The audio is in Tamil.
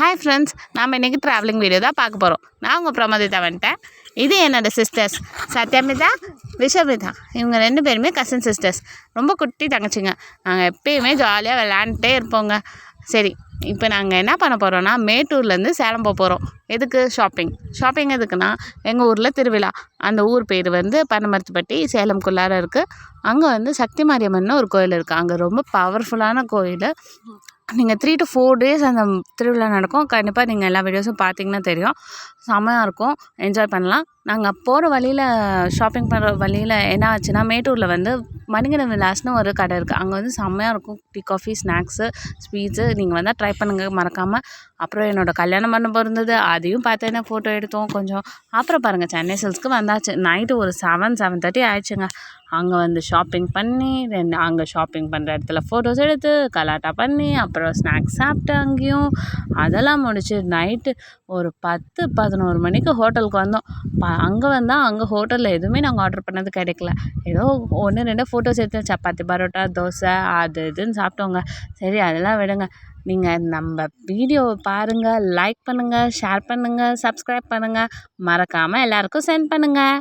ஹாய் ஃப்ரெண்ட்ஸ், நாம் இன்றைக்கி ட்ராவலிங் வீடியோ தான் பார்க்க போகிறோம். நான் உங்கள் பிரமோதிதா வந்துட்டேன். இது என்னோடய சிஸ்டர்ஸ் சத்யமிதா, விஷமிதா. இவங்க 2 பேருமே கசின் சிஸ்டர்ஸ். ரொம்ப குட்டி தங்கச்சிங்க. நாங்கள் எப்பயுமே ஜாலியாக விளையாண்டுட்டே இருப்போங்க. சரி, இப்போ நாங்கள் என்ன பண்ண போகிறோன்னா, மேட்டூர்லேருந்து சேலம் போகிறோம். எதுக்கு? ஷாப்பிங் எதுக்குன்னா, எங்கள் ஊரில் திருவிழா. அந்த ஊர் பேர் பனமரத்துப்பட்டி, சேலம்குள்ளார இருக்குது. அங்கே சக்தி மாரியம்மன் ஒரு கோயில் இருக்குது. அங்கே ரொம்ப பவர்ஃபுல்லான கோயில். நீங்கள் 3 to 4 days அந்த திருவிழா நடக்கும். கண்டிப்பாக நீங்கள் எல்லா வீடியோஸும் பார்த்தீங்கன்னா தெரியும். செம்மையாக இருக்கும், என்ஜாய் பண்ணலாம். நாங்கள் போகிற வழியில், ஷாப்பிங் பண்ணுற வழியில் என்ன ஆச்சுன்னா, மேட்டூரில் மணிகண்டன் விலாஸ்னு ஒரு கடை இருக்குது. அங்கே செம்மையாக இருக்கும். Tea, coffee, snacks, sweets. நீங்கள் வந்தால் ட்ரை பண்ணுங்கள் மறக்காமல். அப்புறம் என்னோடய கல்யாணம் பண்ண பிறந்தது, அதையும் பார்த்தேன்னா ஃபோட்டோ எடுத்தோம் கொஞ்சம். அப்புறம் பாருங்கள், சென்னை சில்க்ஸ்க்கு வந்தாச்சு. நைட்டு ஒரு 7:30 ஆயிடுச்சுங்க. அங்கே ஷாப்பிங் பண்ணி, அங்கே ஷாப்பிங் பண்ணுற இடத்துல ஃபோட்டோஸ் எடுத்து, கலாட்டா பண்ணி, அப்புறம் ஸ்நாக்ஸ் சாப்பிட்டு அங்கேயும் அதெல்லாம் முடிச்சு நைட்டு ஒரு 10-11 மணிக்கு ஹோட்டலுக்கு வந்தோம். அங்கே ஹோட்டலில் எதுவுமே நாங்கள் ஆர்டர் பண்ணது கிடைக்கல. ஏதோ 1-2 ஃபோட்டோஸ் எடுத்து சப்பாத்தி, பரோட்டா, தோசை அது இதுன்னு சாப்பிட்டோங்க. சரி, அதெல்லாம் விடுங்க. நீங்கள் நம்ம வீடியோவை பாருங்கள், லைக் பண்ணுங்கள், ஷேர் பண்ணுங்கள், சப்ஸ்கிரைப் பண்ணுங்கள். மறக்காமல் எல்லாருக்கும் சென்ட் பண்ணுங்கள்.